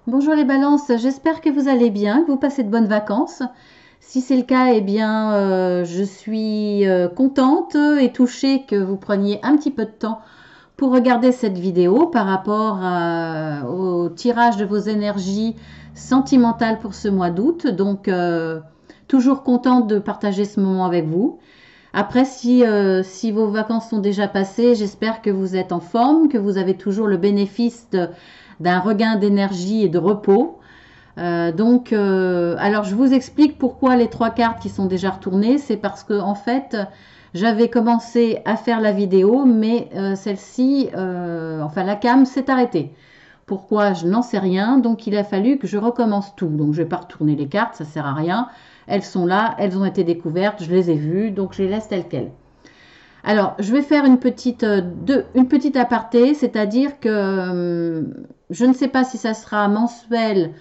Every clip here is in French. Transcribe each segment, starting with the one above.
Bonjour les balances, j'espère que vous allez bien, que vous passez de bonnes vacances. Si c'est le cas, eh bien, je suis contente et touchée que vous preniez un petit peu de temps pour regarder cette vidéo par rapport au tirage de vos énergies sentimentales pour ce mois d'août. Donc, toujours contente de partager ce moment avec vous. Après, si vos vacances sont déjà passées, j'espère que vous êtes en forme, que vous avez toujours le bénéfice d'un regain d'énergie et de repos. Alors je vous explique pourquoi les trois cartes qui sont déjà retournées. C'est parce que en fait, j'avais commencé à faire la vidéo, mais celle-ci, enfin la cam s'est arrêtée. Pourquoi? Je n'en sais rien. Donc il a fallu que je recommence tout. Donc je vais pas retourner les cartes, ça sert à rien. Elles sont là, elles ont été découvertes, je les ai vues, donc je les laisse telles quelles. Alors, je vais faire une petite aparté, c'est-à-dire que je ne sais pas si ça sera mensuel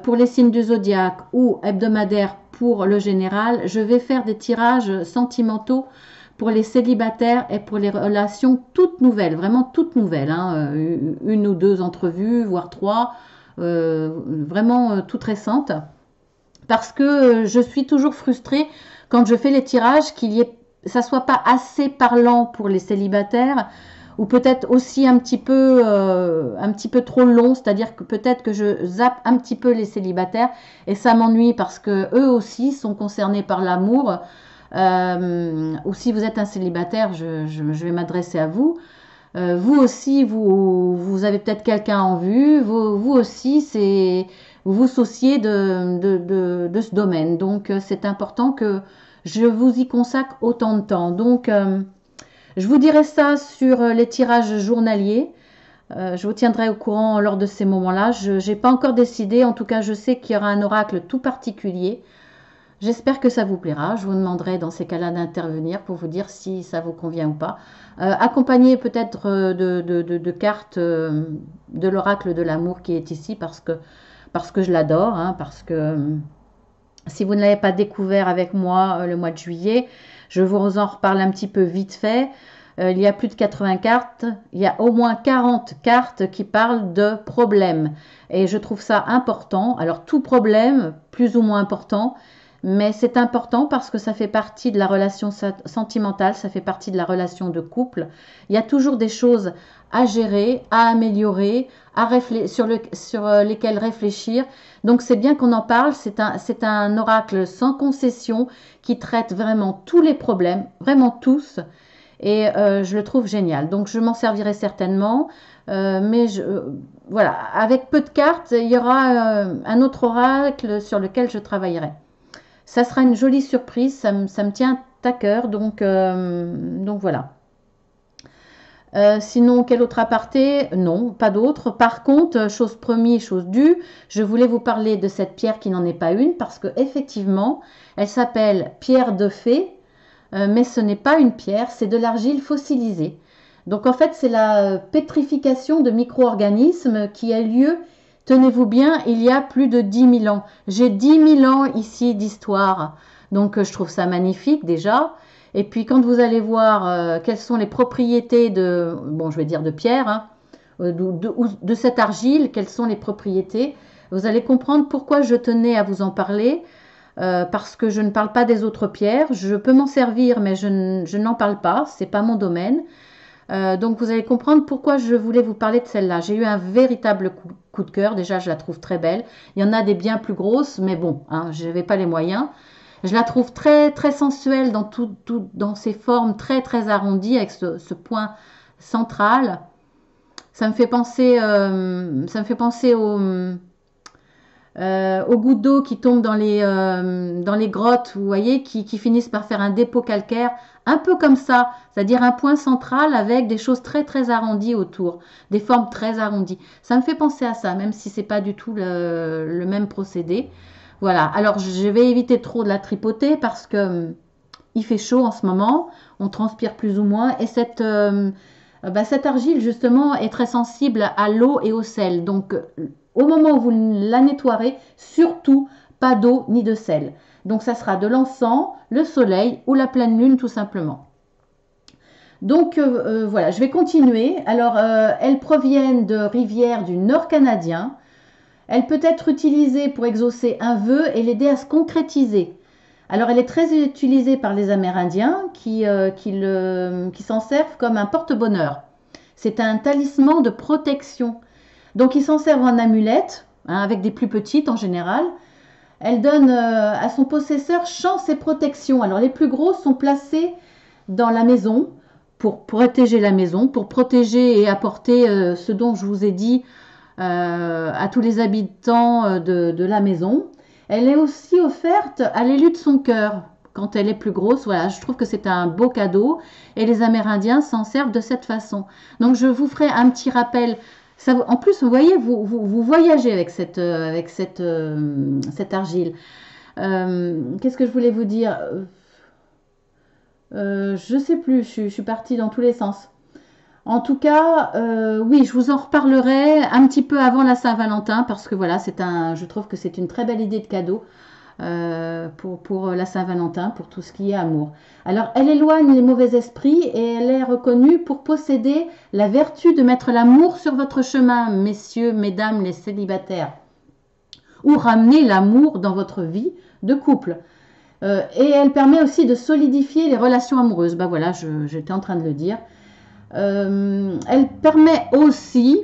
pour les signes du zodiaque ou hebdomadaire pour le général. Je vais faire des tirages sentimentaux pour les célibataires et pour les relations toutes nouvelles, vraiment toutes nouvelles, hein, une ou deux entrevues, voire trois, vraiment toutes récentes. Parce que je suis toujours frustrée quand je fais les tirages ça soit pas assez parlant pour les célibataires ou peut-être aussi un petit peu trop long, c'est-à-dire que peut-être que je zappe un petit peu les célibataires et ça m'ennuie parce que eux aussi sont concernés par l'amour. Ou si vous êtes un célibataire, je vais m'adresser à vous. Vous aussi, vous avez peut-être quelqu'un en vue. Vous aussi, vous vous souciez de ce domaine. Donc, c'est important que je vous y consacre autant de temps. Donc, je vous dirai ça sur les tirages journaliers. Je vous tiendrai au courant lors de ces moments-là. Je n'ai pas encore décidé. En tout cas, je sais qu'il y aura un oracle tout particulier. J'espère que ça vous plaira. Je vous demanderai dans ces cas-là d'intervenir pour vous dire si ça vous convient ou pas. Accompagné peut-être de cartes de l'oracle de l'amour qui est ici parce que je l'adore, hein, parce que si vous ne l'avez pas découvert avec moi le mois de juillet, je vous en reparle un petit peu vite fait. Il y a plus de 80 cartes, il y a au moins 40 cartes qui parlent de problèmes. Et je trouve ça important. Alors tout problème, plus ou moins important, mais c'est important parce que ça fait partie de la relation sentimentale, ça fait partie de la relation de couple. Il y a toujours des choses à gérer, à améliorer, sur lesquelles réfléchir. Donc c'est bien qu'on en parle, c'est un oracle sans concession qui traite vraiment tous les problèmes, vraiment tous, et je le trouve génial. Donc je m'en servirai certainement, voilà, avec peu de cartes, il y aura un autre oracle sur lequel je travaillerai. Ça sera une jolie surprise, ça me tient à cœur, donc voilà. Sinon, quel autre aparté? Non, pas d'autre. Par contre, chose promise, chose due, je voulais vous parler de cette pierre qui n'en est pas une parce que effectivement, elle s'appelle pierre de fée, mais ce n'est pas une pierre, c'est de l'argile fossilisée. Donc en fait, c'est la pétrification de micro-organismes qui a lieu, tenez-vous bien, il y a plus de 10 000 ans. J'ai 10 000 ans ici d'histoire, donc je trouve ça magnifique déjà. Et puis quand vous allez voir quelles sont les propriétés bon je vais dire de pierre, hein, de cette argile, quelles sont les propriétés, vous allez comprendre pourquoi je tenais à vous en parler. Parce que je ne parle pas des autres pierres. Je peux m'en servir, mais je n'en parle pas. C'est pas mon domaine. Donc vous allez comprendre pourquoi je voulais vous parler de celle-là. J'ai eu un véritable coup de cœur. Déjà, je la trouve très belle. Il y en a des bien plus grosses, mais bon, hein, je n'avais pas les moyens. Je la trouve très très sensuelle dans ses formes très très arrondies avec ce point central. Ça me fait penser aux gouttes d'eau qui tombent dans les grottes, vous voyez, qui finissent par faire un dépôt calcaire, un peu comme ça, c'est-à-dire un point central avec des choses très très arrondies autour, des formes très arrondies. Ça me fait penser à ça, même si c'est pas du tout le même procédé. Voilà, alors je vais éviter trop de la tripoter parce que il fait chaud en ce moment, on transpire plus ou moins, et cette argile justement est très sensible à l'eau et au sel. Donc au moment où vous la nettoierez, surtout pas d'eau ni de sel. Donc ça sera de l'encens, le soleil ou la pleine lune tout simplement. Donc voilà, je vais continuer. Alors elles proviennent de rivières du nord canadien. Elle peut être utilisée pour exaucer un vœu et l'aider à se concrétiser. Alors elle est très utilisée par les Amérindiens qui s'en servent comme un porte-bonheur. C'est un talisman de protection. Donc ils s'en servent en amulette, hein, avec des plus petites en général. Elle donne à son possesseur chance et protection. Alors les plus grosses sont placées dans la maison pour protéger la maison, pour protéger et apporter ce dont je vous ai dit à tous les habitants de la maison. Elle est aussi offerte à l'élu de son cœur quand elle est plus grosse. Voilà, je trouve que c'est un beau cadeau et les Amérindiens s'en servent de cette façon. Donc je vous ferai un petit rappel. Ça, en plus, vous voyez, vous voyagez avec cette argile. Qu'est-ce que je voulais vous dire? Je sais plus, je suis partie dans tous les sens. En tout cas, oui, je vous en reparlerai un petit peu avant la Saint-Valentin parce que voilà, je trouve que c'est une très belle idée de cadeau pour la Saint-Valentin, pour tout ce qui est amour. Alors, elle éloigne les mauvais esprits et elle est reconnue pour posséder la vertu de mettre l'amour sur votre chemin, messieurs, mesdames, les célibataires, ou ramener l'amour dans votre vie de couple. Et elle permet aussi de solidifier les relations amoureuses. Ben voilà, j'étais en train de le dire. Elle permet aussi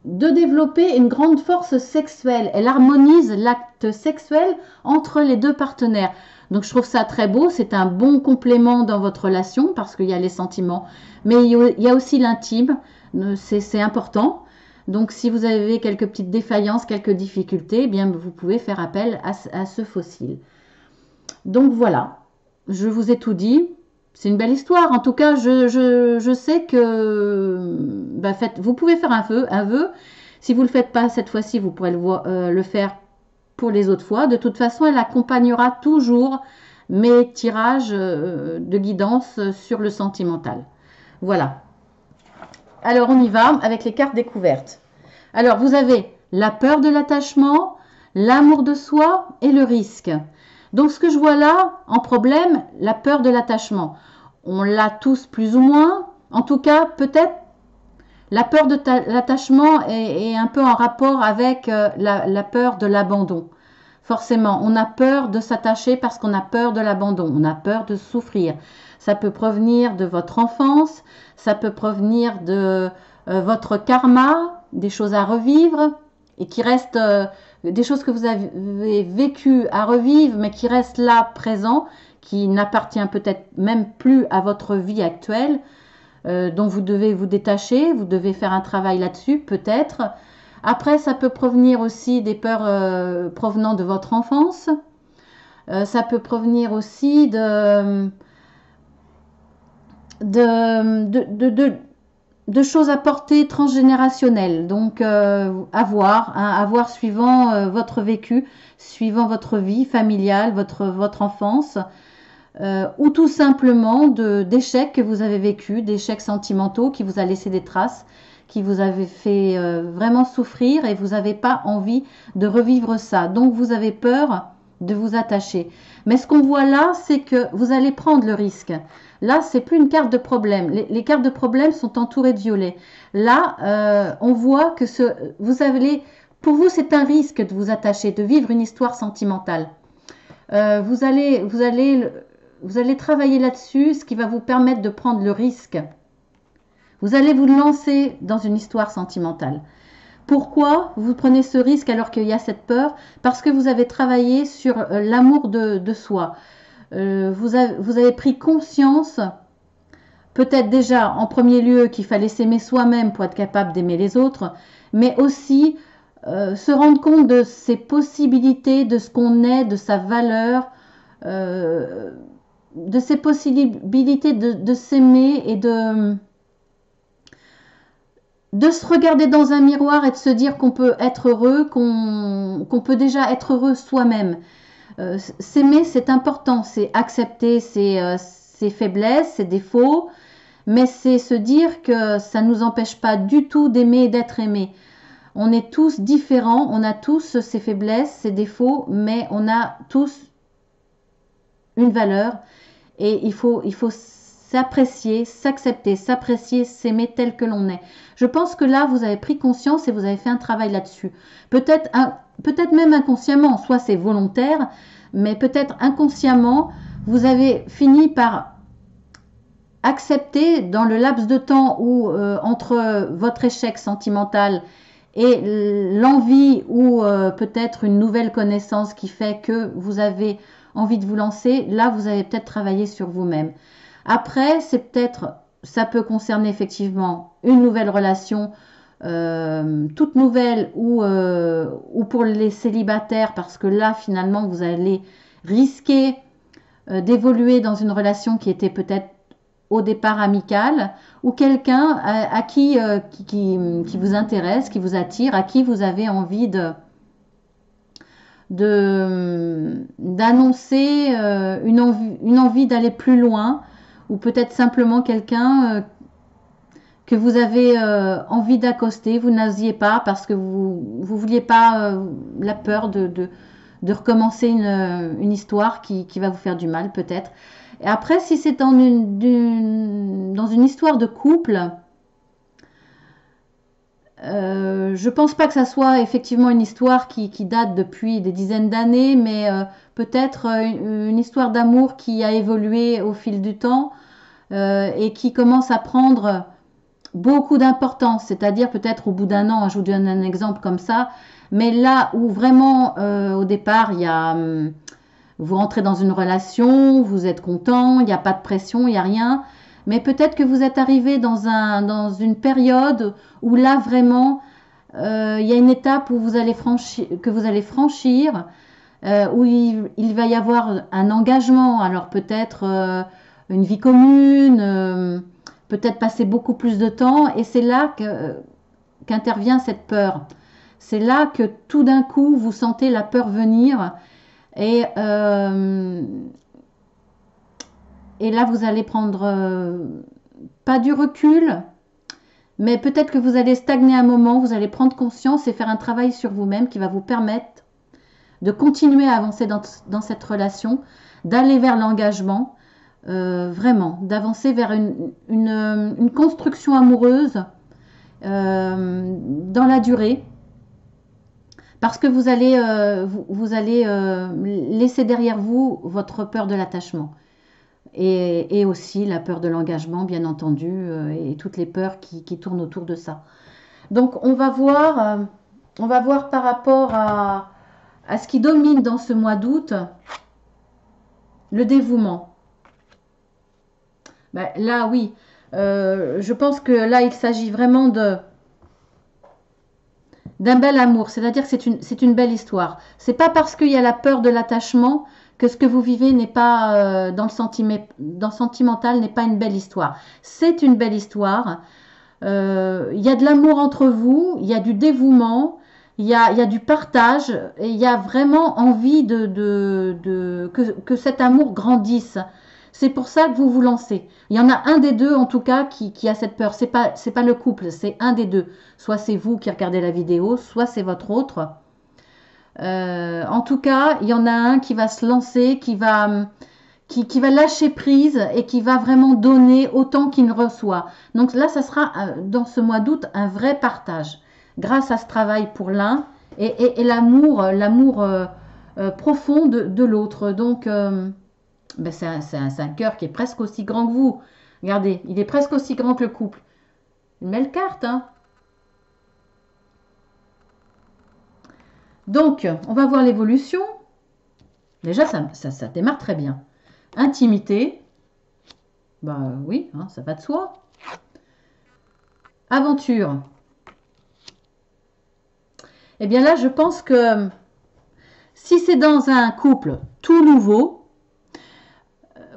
de développer une grande force sexuelle. Elle harmonise l'acte sexuel entre les deux partenaires. Donc je trouve ça très beau, c'est un bon complément dans votre relation parce qu'il y a les sentiments, mais il y a aussi l'intime, c'est important. Donc si vous avez quelques petites défaillances, quelques difficultés, eh bien vous pouvez faire appel à ce fossile. Donc voilà, je vous ai tout dit. C'est une belle histoire. En tout cas, je sais que vous pouvez faire un vœu. Si vous ne le faites pas cette fois-ci, vous pourrez le faire pour les autres fois. De toute façon, elle accompagnera toujours mes tirages de guidance sur le sentimental. Voilà. Alors, on y va avec les cartes découvertes. Alors, vous avez la peur de l'attachement, l'amour de soi et le risque. Donc, ce que je vois là, en problème, la peur de l'attachement. On l'a tous plus ou moins. En tout cas, peut-être, la peur de l'attachement est un peu en rapport avec la peur de l'abandon. Forcément, on a peur de s'attacher parce qu'on a peur de l'abandon. On a peur de souffrir. Ça peut provenir de votre enfance. Ça peut provenir de votre karma, des choses à revivre et qui restent... des choses que vous avez vécues à revivre, mais qui restent là, présents, qui n'appartient peut-être même plus à votre vie actuelle, dont vous devez vous détacher, vous devez faire un travail là-dessus, peut-être. Après, ça peut provenir aussi des peurs provenant de votre enfance. Ça peut provenir aussi de choses à portée transgénérationnelle, donc à voir suivant votre vécu, suivant votre vie familiale, votre enfance, ou tout simplement d'échecs que vous avez vécu, d'échecs sentimentaux qui vous a laissé des traces, qui vous avez fait vraiment souffrir et vous n'avez pas envie de revivre ça. Donc vous avez peur de vous attacher. Mais ce qu'on voit là, c'est que vous allez prendre le risque. Là, c'est plus une carte de problème. Les cartes de problème sont entourées de violet. Là, on voit que pour vous, c'est un risque de vous attacher, de vivre une histoire sentimentale. Vous allez travailler là-dessus, ce qui va vous permettre de prendre le risque. Vous allez vous lancer dans une histoire sentimentale. Pourquoi vous prenez ce risque alors qu'il y a cette peur? Parce que vous avez travaillé sur l'amour de soi. Vous avez pris conscience, peut-être déjà en premier lieu qu'il fallait s'aimer soi-même pour être capable d'aimer les autres, mais aussi se rendre compte de ses possibilités, de ce qu'on est, de sa valeur, de ses possibilités de s'aimer et de se regarder dans un miroir et de se dire qu'on peut être heureux, qu'on peut déjà être heureux soi-même. S'aimer, c'est important, c'est accepter ses faiblesses, ses défauts, mais c'est se dire que ça ne nous empêche pas du tout d'aimer et d'être aimé. On est tous différents, on a tous ses faiblesses, ses défauts, mais on a tous une valeur et il faut apprécier, s'accepter, s'apprécier, s'aimer tel que l'on est. Je pense que là, vous avez pris conscience et vous avez fait un travail là-dessus. Peut-être même inconsciemment, soit c'est volontaire, mais peut-être inconsciemment, vous avez fini par accepter dans le laps de temps où entre votre échec sentimental et l'envie ou peut-être une nouvelle connaissance qui fait que vous avez envie de vous lancer, là vous avez peut-être travaillé sur vous-même. Après, ça peut concerner effectivement une nouvelle relation, toute nouvelle ou pour les célibataires, parce que là finalement vous allez risquer d'évoluer dans une relation qui était peut-être au départ amicale, ou quelqu'un à qui vous intéresse, qui vous attire, à qui vous avez envie d'annoncer une envie d'aller plus loin, ou peut-être simplement quelqu'un que vous avez envie d'accoster, vous n'osiez pas parce que vous vouliez pas la peur de recommencer une histoire qui va vous faire du mal peut-être. Et après, si c'est dans une histoire de couple, je pense pas que ça soit effectivement une histoire qui date depuis des dizaines d'années, mais peut-être une histoire d'amour qui a évolué au fil du temps et qui commence à prendre beaucoup d'importance, c'est-à-dire peut-être au bout d'un an, je vous donne un exemple comme ça, mais là où vraiment au départ il y a vous rentrez dans une relation, vous êtes content, il n'y a pas de pression, il n'y a rien. Mais peut-être que vous êtes arrivé dans une période où là vraiment, il y a une étape où que vous allez franchir, où il va y avoir un engagement. Alors peut-être une vie commune, peut-être passer beaucoup plus de temps. Et c'est là qu'intervient cette peur. C'est là que tout d'un coup, vous sentez la peur venir. Et là, vous allez prendre pas du recul, mais peut-être que vous allez stagner un moment, vous allez prendre conscience et faire un travail sur vous-même qui va vous permettre de continuer à avancer dans cette relation, d'aller vers l'engagement, vraiment, d'avancer vers une construction amoureuse dans la durée. Parce que vous allez laisser derrière vous votre peur de l'attachement et aussi la peur de l'engagement, bien entendu, et toutes les peurs qui tournent autour de ça. Donc on va voir par rapport à ce qui domine dans ce mois d'août, le dévouement. Ben, là, oui, je pense que là, il s'agit vraiment d'un bel amour, c'est-à-dire que c'est une belle histoire. C'est pas parce qu'il y a la peur de l'attachement que ce que vous vivez n'est pas dans le sentimental n'est pas une belle histoire. C'est une belle histoire. Il y a de l'amour entre vous, il y a du dévouement, il y a du partage, et il y a vraiment envie que cet amour grandisse. C'est pour ça que vous vous lancez. Il y en a un des deux, en tout cas, qui a cette peur. C'est pas le couple, c'est un des deux. Soit c'est vous qui regardez la vidéo, soit c'est votre autre. En tout cas, il y en a un qui va se lancer, qui va lâcher prise et qui va vraiment donner autant qu'il reçoit. Donc là, ça sera dans ce mois d'août un vrai partage. Grâce à ce travail pour l'un et l'amour profond de l'autre. Donc, ben c'est un cœur qui est presque aussi grand que vous. Regardez, il est presque aussi grand que le couple. Une belle carte, hein? Donc, on va voir l'évolution. Déjà, ça démarre très bien. Intimité. Bah oui, hein, ça va de soi. Aventure. Eh bien là, je pense que si c'est dans un couple tout nouveau,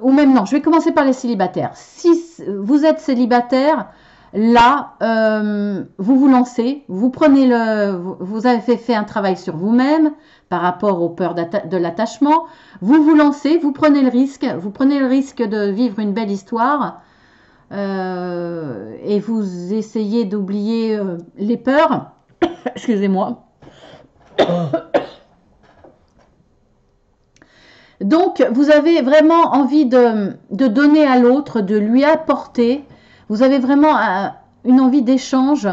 ou même non, je vais commencer par les célibataires. Si vous êtes célibataire, là, vous vous lancez, vous avez fait un travail sur vous-même par rapport aux peurs de l'attachement. Vous vous lancez, vous prenez le risque de vivre une belle histoire et vous essayez d'oublier les peurs. Excusez-moi. Donc, vous avez vraiment envie de donner à l'autre, de lui apporter. Vous avez vraiment une envie d'échange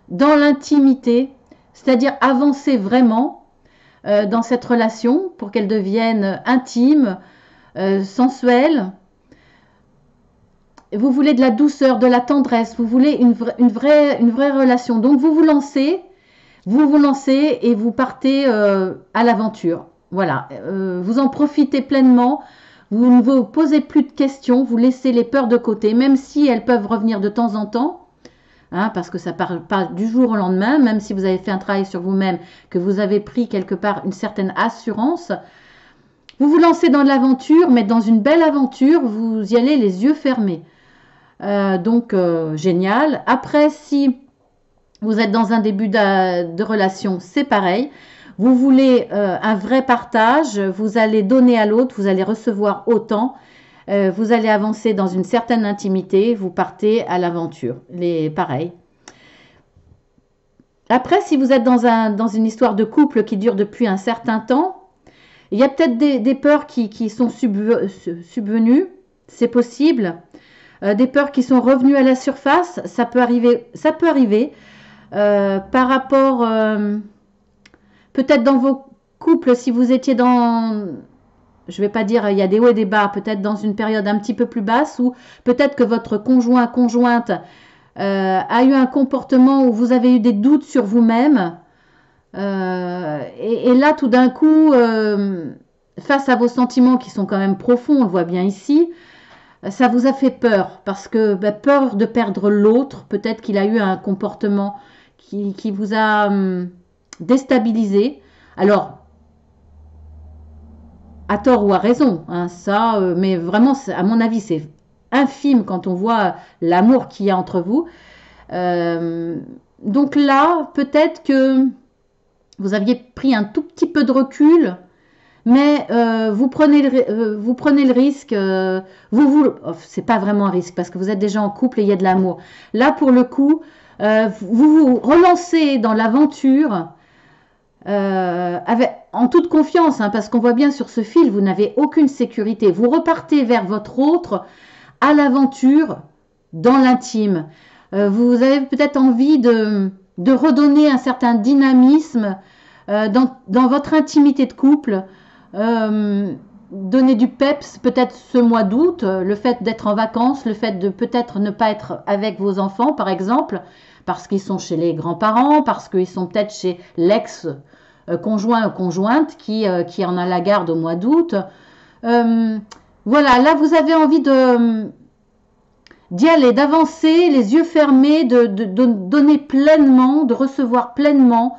dans l'intimité, c'est-à-dire avancer vraiment dans cette relation pour qu'elle devienne intime, sensuelle. Vous voulez de la douceur, de la tendresse, vous voulez une vraie relation. Donc, vous vous lancez et vous partez à l'aventure. Voilà, vous en profitez pleinement, vous ne vous posez plus de questions, vous laissez les peurs de côté, même si elles peuvent revenir de temps en temps, hein, parce que ça ne part pas du jour au lendemain, même si vous avez fait un travail sur vous-même, que vous avez pris quelque part une certaine assurance. Vous vous lancez dans l'aventure, mais dans une belle aventure, vous y allez les yeux fermés. Donc, génial. Après, si vous êtes dans un début de relation, c'est pareil. Vous voulez un vrai partage, vous allez donner à l'autre, vous allez recevoir autant, vous allez avancer dans une certaine intimité, vous partez à l'aventure. Pareil. Après, si vous êtes dans une histoire de couple qui dure depuis un certain temps, il y a peut-être des peurs qui sont subvenues, c'est possible. Des peurs qui sont revenues à la surface, ça peut arriver. Ça peut arriver. Par rapport, peut-être dans vos couples, si vous étiez dans, je ne vais pas dire il y a des hauts et des bas, peut-être dans une période un petit peu plus basse, ou peut-être que votre conjointe a eu un comportement où vous avez eu des doutes sur vous-même, et là tout d'un coup, face à vos sentiments qui sont quand même profonds, on le voit bien ici, ça vous a fait peur, parce que peur de perdre l'autre, peut-être qu'il a eu un comportement qui vous a déstabilisé. Alors, à tort ou à raison, hein, ça, mais vraiment, à mon avis, c'est infime quand on voit l'amour qu'il y a entre vous. Donc là, peut-être que vous aviez pris un tout petit peu de recul, mais vous prenez le risque, c'est pas vraiment un risque parce que vous êtes déjà en couple et il y a de l'amour. Là, pour le coup, vous vous relancez dans l'aventure en toute confiance, hein, parce qu'on voit bien sur ce fil, vous n'avez aucune sécurité. Vous repartez vers votre autre à l'aventure dans l'intime. Vous avez peut-être envie de redonner un certain dynamisme dans votre intimité de couple. Donner du peps peut-être ce mois d'août, le fait d'être en vacances, le fait de peut-être ne pas être avec vos enfants par exemple, parce qu'ils sont chez les grands-parents, parce qu'ils sont peut-être chez l'ex-conjoint ou conjointe qui en a la garde au mois d'août. Voilà, là vous avez envie d'y aller, d'avancer, les yeux fermés, de donner pleinement, de recevoir pleinement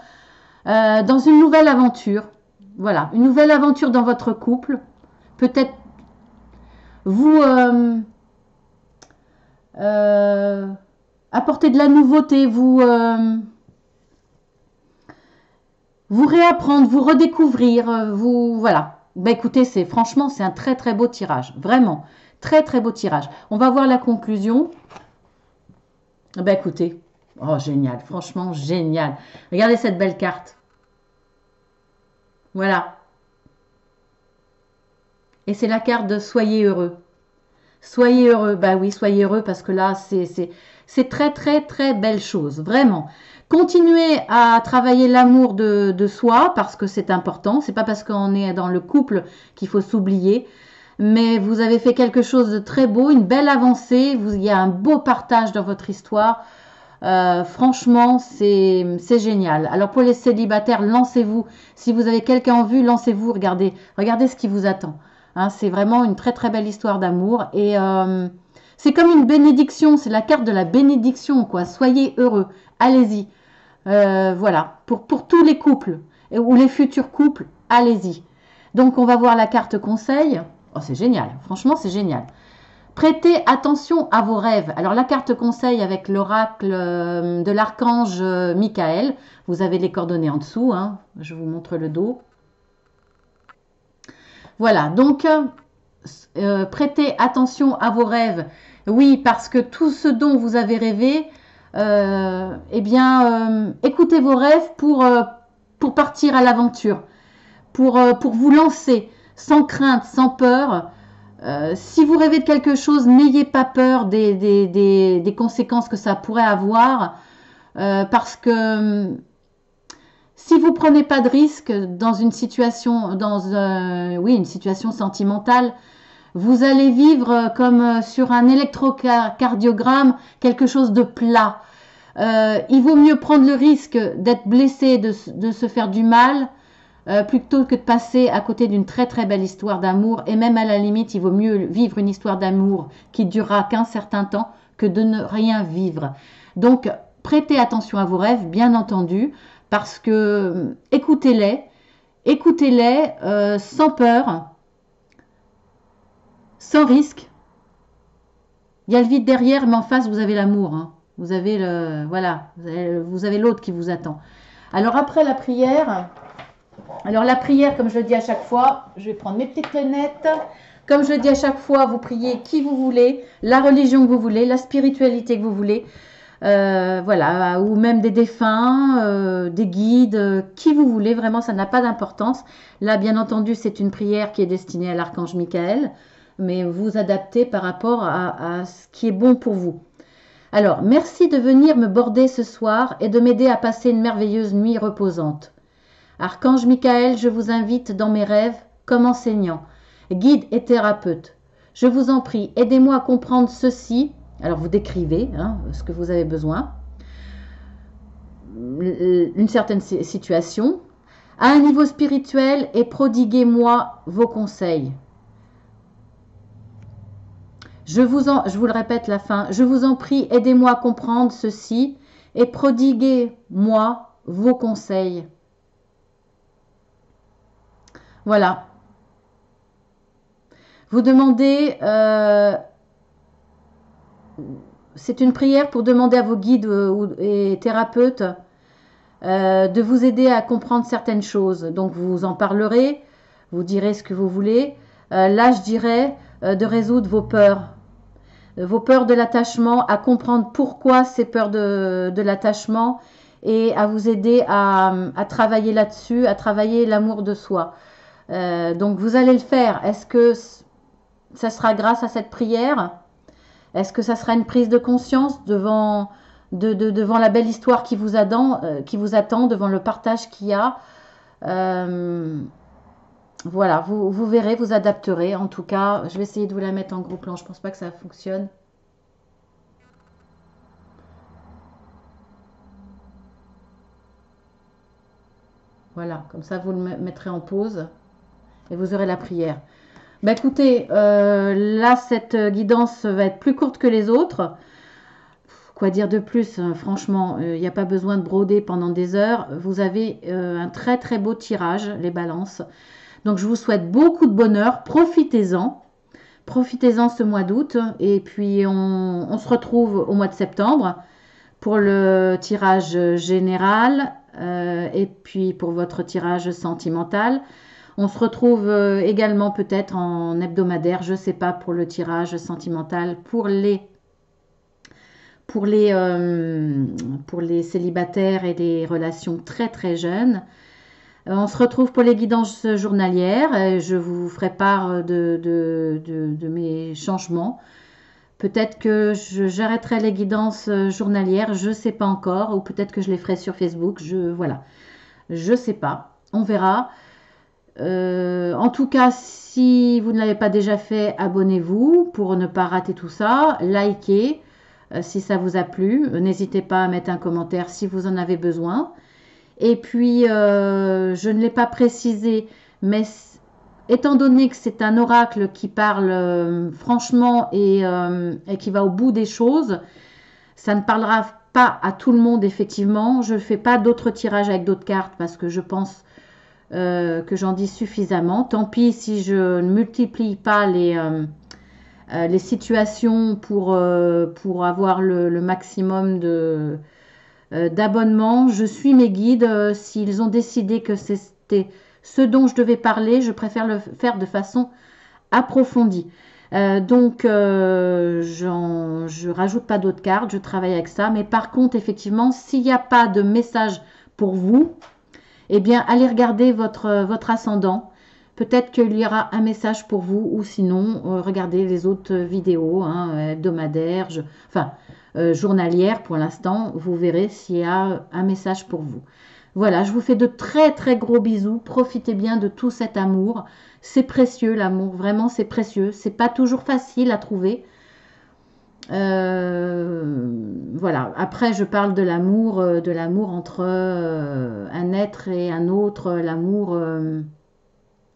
dans une nouvelle aventure. Voilà, une nouvelle aventure dans votre couple. Peut-être vous apporter de la nouveauté, vous réapprendre, vous redécouvrir, voilà. Ben écoutez, franchement, c'est un très très beau tirage, vraiment, très très beau tirage. On va voir la conclusion. Ben écoutez, oh génial, franchement génial. Regardez cette belle carte. Voilà. Et c'est la carte de soyez heureux. Soyez heureux. Bah oui, soyez heureux parce que là, c'est très, très, très belle chose. Vraiment. Continuez à travailler l'amour de soi parce que c'est important. C'est pas parce qu'on est dans le couple qu'il faut s'oublier. Mais vous avez fait quelque chose de très beau, une belle avancée. Il y a un beau partage dans votre histoire. Franchement, c'est génial. Alors pour les célibataires, lancez-vous. Si vous avez quelqu'un en vue, lancez-vous. Regardez ce qui vous attend. Hein, c'est vraiment une très très belle histoire d'amour. Et c'est comme une bénédiction. C'est la carte de la bénédiction, quoi. Soyez heureux. Allez-y. Voilà. Pour tous les couples ou les futurs couples, allez-y. Donc on va voir la carte conseil. Oh, c'est génial. Franchement, c'est génial. Prêtez attention à vos rêves. Alors la carte conseil avec l'oracle de l'archange Michael. Vous avez les coordonnées en dessous. Hein. Je vous montre le dos. Voilà, donc prêtez attention à vos rêves. Oui, parce que tout ce dont vous avez rêvé, eh bien, écoutez vos rêves pour partir à l'aventure, pour vous lancer. sans crainte, sans peur. Si vous rêvez de quelque chose, n'ayez pas peur des conséquences que ça pourrait avoir, parce que si vous prenez pas de risque dans une situation, oui, une situation sentimentale, vous allez vivre comme sur un électrocardiogramme, quelque chose de plat. Il vaut mieux prendre le risque d'être blessé, de se faire du mal, plutôt que de passer à côté d'une très très belle histoire d'amour. Et même à la limite, il vaut mieux vivre une histoire d'amour qui durera qu'un certain temps que de ne rien vivre. Donc, prêtez attention à vos rêves, bien entendu, parce que écoutez-les sans peur, sans risque. Il y a le vide derrière, mais en face, vous avez l'amour. Hein. Vous avez voilà, vous avez l'autre qui vous attend. Alors après la prière, comme je le dis à chaque fois, je vais prendre mes petites lunettes. Comme je le dis à chaque fois, vous priez qui vous voulez, la religion que vous voulez, la spiritualité que vous voulez, voilà, ou même des défunts, des guides, qui vous voulez. Vraiment, ça n'a pas d'importance. Là, bien entendu, c'est une prière qui est destinée à l'archange Michael, mais vous adaptez par rapport à ce qui est bon pour vous. Alors, merci de venir me border ce soir et de m'aider à passer une merveilleuse nuit reposante. Archange Michael, je vous invite dans mes rêves comme enseignant, guide et thérapeute. Je vous en prie, aidez-moi à comprendre ceci. Alors, vous décrivez ce que vous avez besoin. Une certaine situation. À un niveau spirituel et prodiguez-moi vos conseils. Je vous le répète la fin, je vous en prie, aidez-moi à comprendre ceci et prodiguez-moi vos conseils. Voilà. Vous demandez, c'est une prière pour demander à vos guides et thérapeutes de vous aider à comprendre certaines choses. Donc vous en parlerez, vous direz ce que vous voulez. Là, je dirais de résoudre vos peurs de l'attachement, à comprendre pourquoi ces peurs de l'attachement et à vous aider à travailler là-dessus, à travailler l'amour de soi. Donc vous allez le faire. Est-ce que ça sera grâce à cette prière? Est-ce que ça sera une prise de conscience devant la belle histoire qui vous attend, devant le partage qu'il y a? Voilà, vous verrez, vous adapterez. En tout cas, je vais essayer de vous la mettre en gros plan. Je ne pense pas que ça fonctionne. Voilà, comme ça, vous le mettrez en pause et vous aurez la prière. Bah écoutez, là, cette guidance va être plus courte que les autres. Quoi dire de plus? Franchement, il n'y a pas besoin de broder pendant des heures. Vous avez un très très beau tirage, les balances. Donc, je vous souhaite beaucoup de bonheur. Profitez-en. Profitez-en ce mois d'août. Et puis, on se retrouve au mois de septembre pour le tirage général et puis pour votre tirage sentimental. On se retrouve également peut-être en hebdomadaire, je ne sais pas, pour le tirage sentimental pour les célibataires et les relations très très jeunes. On se retrouve pour les guidances journalières. Je vous ferai part de mes changements. Peut-être que j'arrêterai les guidances journalières, je ne sais pas encore, ou peut-être que je les ferai sur Facebook. Voilà, je ne sais pas, on verra. En tout cas, si vous ne l'avez pas déjà fait, abonnez-vous pour ne pas rater tout ça. Likez si ça vous a plu. N'hésitez pas à mettre un commentaire si vous en avez besoin. Et puis, je ne l'ai pas précisé, mais étant donné que c'est un oracle qui parle franchement et qui va au bout des choses, ça ne parlera pas à tout le monde, effectivement. Je ne fais pas d'autres tirages avec d'autres cartes parce que je pense que j'en dis suffisamment. Tant pis si je ne multiplie pas les situations pour avoir le maximum d'abonnements. Je suis mes guides. S'ils ont décidé que c'était ce dont je devais parler, je préfère le faire de façon approfondie. Donc, je rajoute pas d'autres cartes, je travaille avec ça. Mais par contre, effectivement, s'il n'y a pas de message pour vous, eh bien, allez regarder votre ascendant. Peut-être qu'il y aura un message pour vous ou sinon, regardez les autres vidéos hein, hebdomadaires, enfin journalières pour l'instant. Vous verrez s'il y a un message pour vous. Voilà, je vous fais de très très gros bisous. Profitez bien de tout cet amour. C'est précieux l'amour, vraiment c'est précieux. C'est pas toujours facile à trouver. Voilà. Après, je parle de l'amour entre un être et un autre, l'amour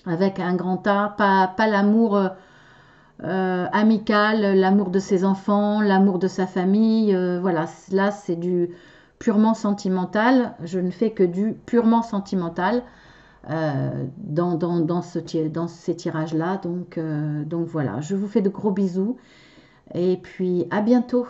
avec un grand A, pas l'amour amical, l'amour de ses enfants, l'amour de sa famille. Voilà, là c'est du purement sentimental. Je ne fais que du purement sentimental dans ces tirages-là. Donc voilà, je vous fais de gros bisous et puis à bientôt.